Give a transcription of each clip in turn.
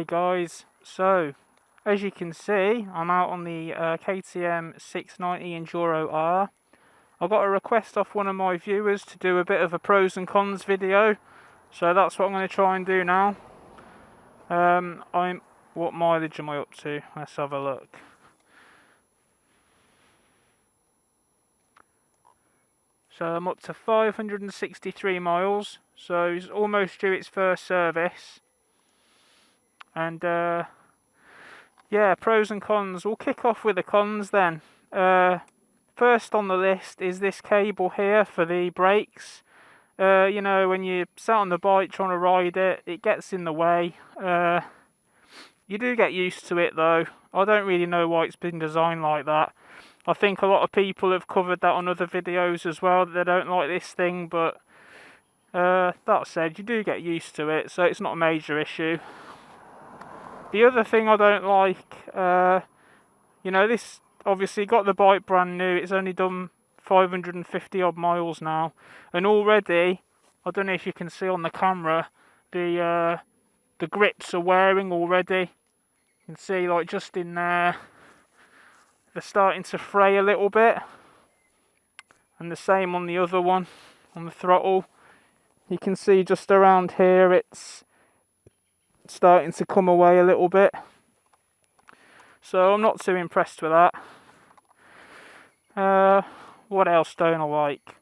Hey guys, so as you can see, I'm out on the KTM 690 Enduro R. I got a request off one of my viewers to do a bit of a pros and cons video, so that's what I'm going to try and do now. What mileage am I up to? Let's have a look. So I'm up to 563 miles, so it's almost due its first service. And yeah, pros and cons. We'll kick off with the cons then. First on the list is this cable here for the brakes. You know, when you sat on the bike trying to ride it, it gets in the way. You do get used to it though. I don't really know why it's been designed like that. I think a lot of people have covered that on other videos as well, that they don't like this thing, but that said, you do get used to it, so it's not a major issue. The other thing I don't like, you know, this obviously got the bike brand new, it's only done 550 odd miles now, and already, I don't know if you can see on the camera, the grips are wearing already. You can see, like, just in there, they're starting to fray a little bit, and the same on the other one, on the throttle. You can see just around here it's starting to come away a little bit, so I'm not too impressed with that. What else don't I like?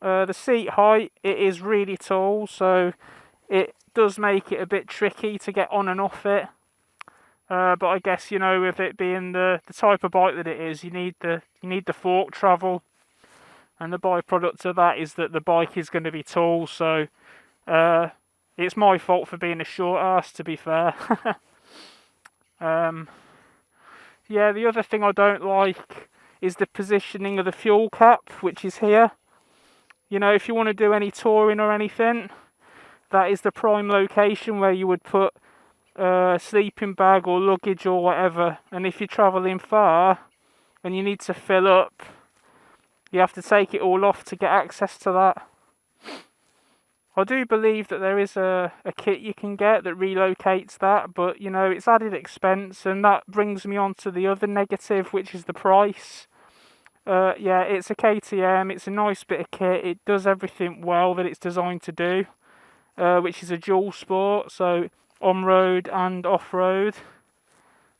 The seat height, it is really tall, so it does make it a bit tricky to get on and off it. But I guess, you know, with it being the type of bike that it is, you need the fork travel, and the byproduct of that is that the bike is going to be tall. So it's my fault for being a short ass, to be fair. Yeah, the other thing I don't like is the positioning of the fuel cap, which is here. You know, if you want to do any touring or anything, that is the prime location where you would put sleeping bag or luggage or whatever. And if you're travelling far and you need to fill up, you have to take it all off to get access to that. I do believe that there is a kit you can get that relocates that, but you know, it's added expense, and that brings me on to the other negative, which is the price. Yeah, it's a KTM, it's a nice bit of kit, it does everything well that it's designed to do, which is a dual sport, so on-road and off-road.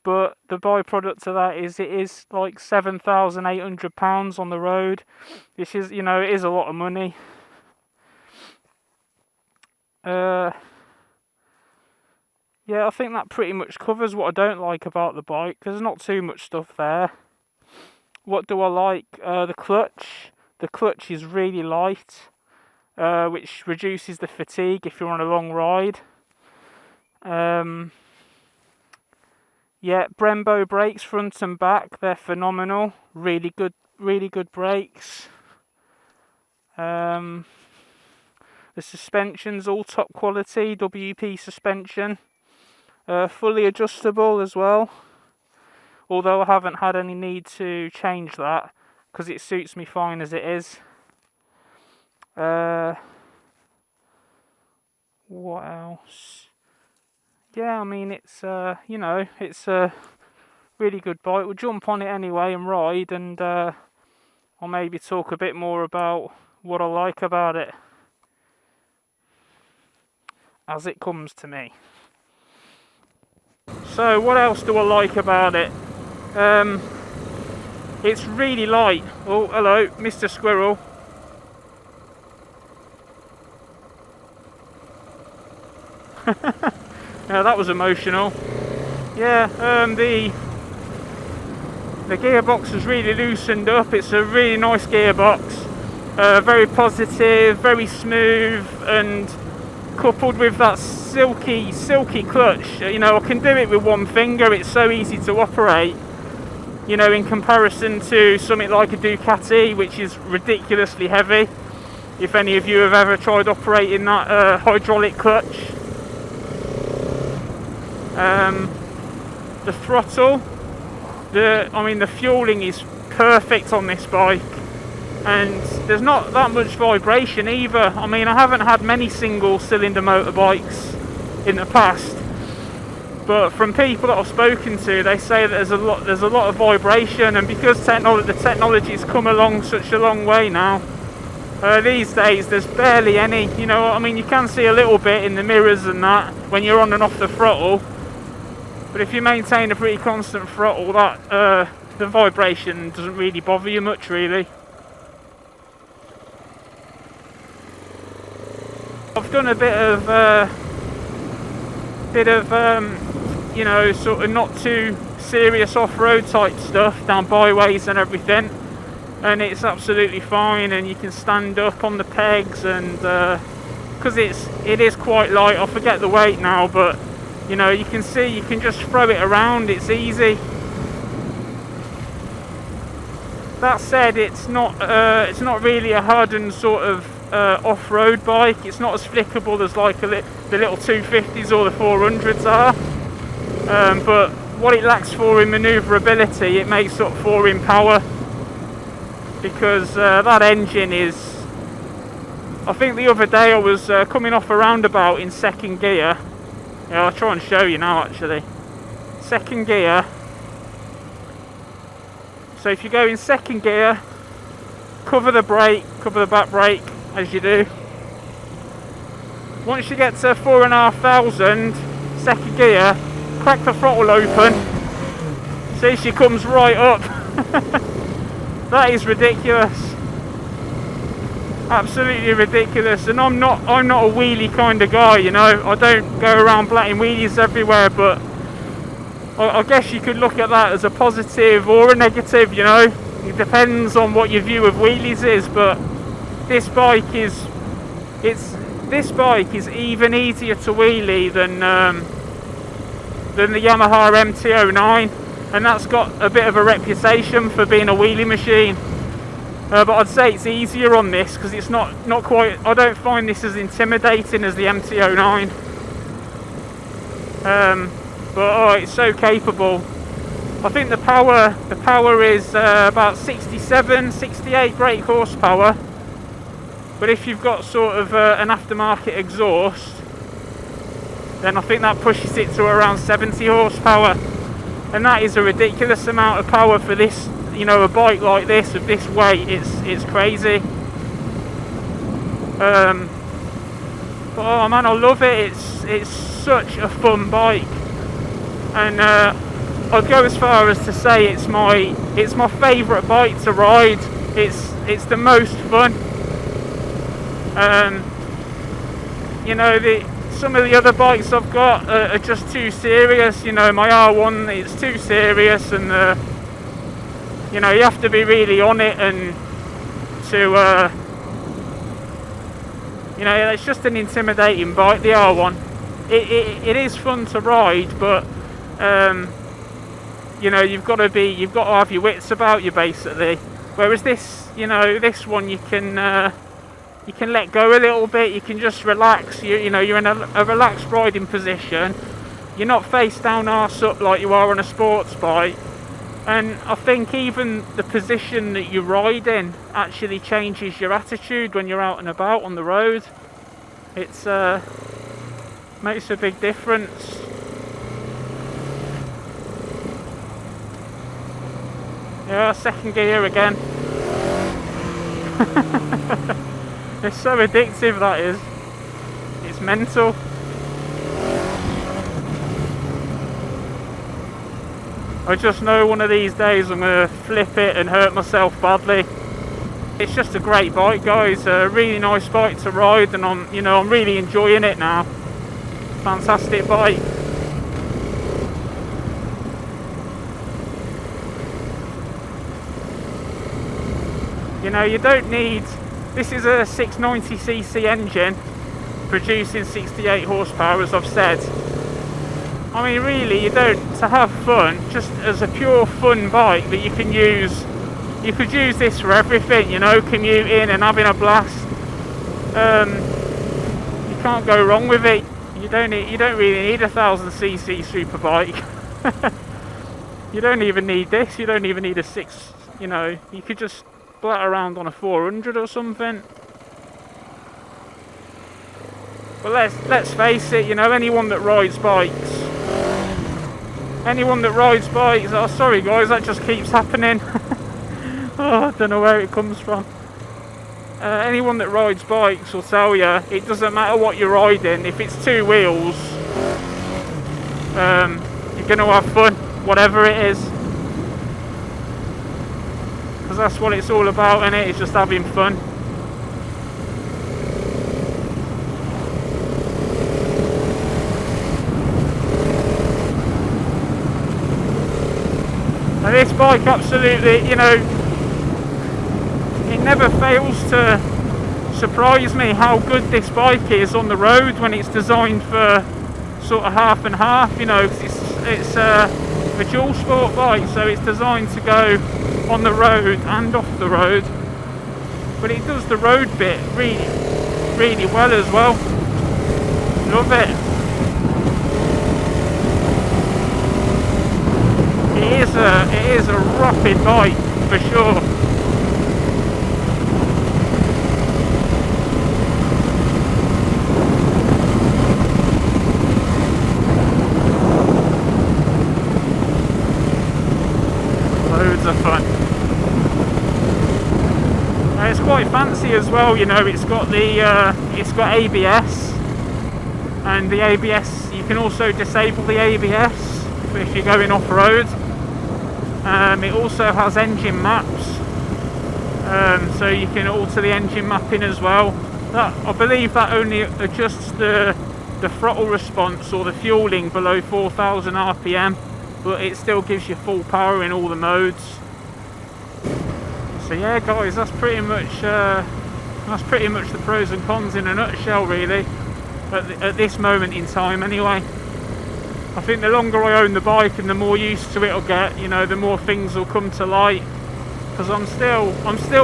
But the byproduct of that is it is like £7,800 on the road, which is, you know, it is a lot of money. Yeah, I think that pretty much covers what I don't like about the bike, because there's not too much stuff there. What do I like? The clutch. The clutch is really light, which reduces the fatigue if you're on a long ride. Yeah, Brembo brakes front and back, they're phenomenal. Really good brakes. The suspension's all top quality, WP suspension. Fully adjustable as well. Although I haven't had any need to change that, because it suits me fine as it is. What else? Yeah, I mean, it's you know, it's a really good bike. We'll jump on it anyway and ride, and I'll maybe talk a bit more about what I like about it as it comes to me. So what else do I like about it? It's really light. Oh, hello, Mr. Squirrel. Yeah, that was emotional. Yeah, the gearbox has really loosened up. It's a really nice gearbox. Very positive, very smooth, and coupled with that silky clutch, you know, I can do it with one finger. It's so easy to operate, you know, in comparison to something like a Ducati, which is ridiculously heavy. If any of you have ever tried operating that hydraulic clutch. The throttle, the fueling is perfect on this bike, and there's not that much vibration either. I mean, I haven't had many single cylinder motorbikes in the past, But from people that I've spoken to, they say that there's a lot of vibration, and because the technology's come along such a long way now, these days there's barely any. You know, I mean, you can see a little bit in the mirrors and that when you're on and off the throttle, but if you maintain a pretty constant throttle, that the vibration doesn't really bother you much, really. I've done a bit of you know, sort of not too serious off-road type stuff down byways and everything, and it's absolutely fine, and you can stand up on the pegs, and because it is quite light. I forget the weight now, but you know, you can see you can just throw it around. It's easy. That said, it's not really a hardened sort of off-road bike. It's not as flickable as like the little 250s or the 400s are, but what it lacks for in manoeuvrability, it makes up for in power, because that engine is, I think the other day I was coming off a roundabout in second gear. Yeah, I'll try and show you now actually. Second gear. So if you go in second gear, cover the back brake as you do. Once you get to 4,500, second gear, crack the throttle open. See, she comes right up. That is ridiculous. Absolutely ridiculous. And I'm not a wheelie kind of guy, you know. I don't go around blatting wheelies everywhere, but I guess you could look at that as a positive or a negative, you know. It depends on what your view of wheelies is, but this bike is even easier to wheelie than the Yamaha MT-09, and that's got a bit of a reputation for being a wheelie machine. But I'd say it's easier on this because it's not quite. I don't find this as intimidating as the MT-09. But oh, it's so capable. I think the power is about 68 brake horsepower. But if you've got sort of an aftermarket exhaust, then I think that pushes it to around 70 horsepower, and that is a ridiculous amount of power for this. You know, a bike like this of this weight, it's crazy. But oh man, I love it. It's such a fun bike, and I'd go as far as to say it's my favourite bike to ride. It's the most fun. You know, some of the other bikes I've got are just too serious. You know, my R1, it's too serious, and you know, you have to be really on it, and to you know, it's just an intimidating bike, the R1. It is fun to ride, but you know, you've got to have your wits about you, basically. Whereas this, you know, this one you can let go a little bit. You can just relax. You know, you're in a relaxed riding position. You're not face down, arse up like you are on a sports bike. And I think even the position that you ride in actually changes your attitude when you're out and about on the road. It's makes a big difference. Yeah, second gear again. It's so addictive, that is. It's mental. I just know one of these days I'm going to flip it and hurt myself badly. It's just a great bike, guys. A really nice bike to ride, and I'm really enjoying it now. Fantastic bike. You know, you don't need. This is a 690cc engine producing 68 horsepower, as I've said. I mean, really, you don't, to have fun, just as a pure fun bike that you can use. You could use this for everything, you know, commuting and having a blast. You can't go wrong with it. You don't really need a 1000cc super bike. You don't even need this. You don't even need a 6. You know, you could just blat around on a 400 or something. But let's face it, you know, anyone that rides bikes anyone that rides bikes, oh sorry guys, that just keeps happening. Oh, I don't know where it comes from. Anyone that rides bikes will tell you it doesn't matter what you're riding. If it's two wheels, you're going to have fun, whatever it is, because that's what it's all about, isn't it? It's just having fun. And this bike absolutely, you know, it never fails to surprise me how good this bike is on the road when it's designed for sort of half and half, you know, 'cause it's a dual sport bike, so it's designed to go on the road and off the road, but it does the road bit really, really well as well. Love it. It is a rapid bike for sure. Loads of fun. It's quite fancy as well, you know. It's got ABS, and the ABS, you can also disable the ABS if you're going off road. It also has engine maps, so you can alter the engine mapping as well. I believe that only adjusts the throttle response or the fueling below 4,000 RPM, but it still gives you full power in all the modes. So yeah guys, that's pretty much the pros and cons in a nutshell, really, at this moment in time anyway. I think the longer I own the bike and the more used to it I'll get, you know, the more things will come to light, because I'm still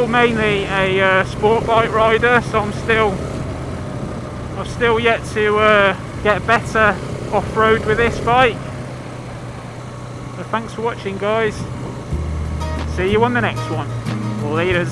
mainly a sport bike rider, so I've still yet to get better off-road with this bike. So thanks for watching guys, see you on the next one. Laters.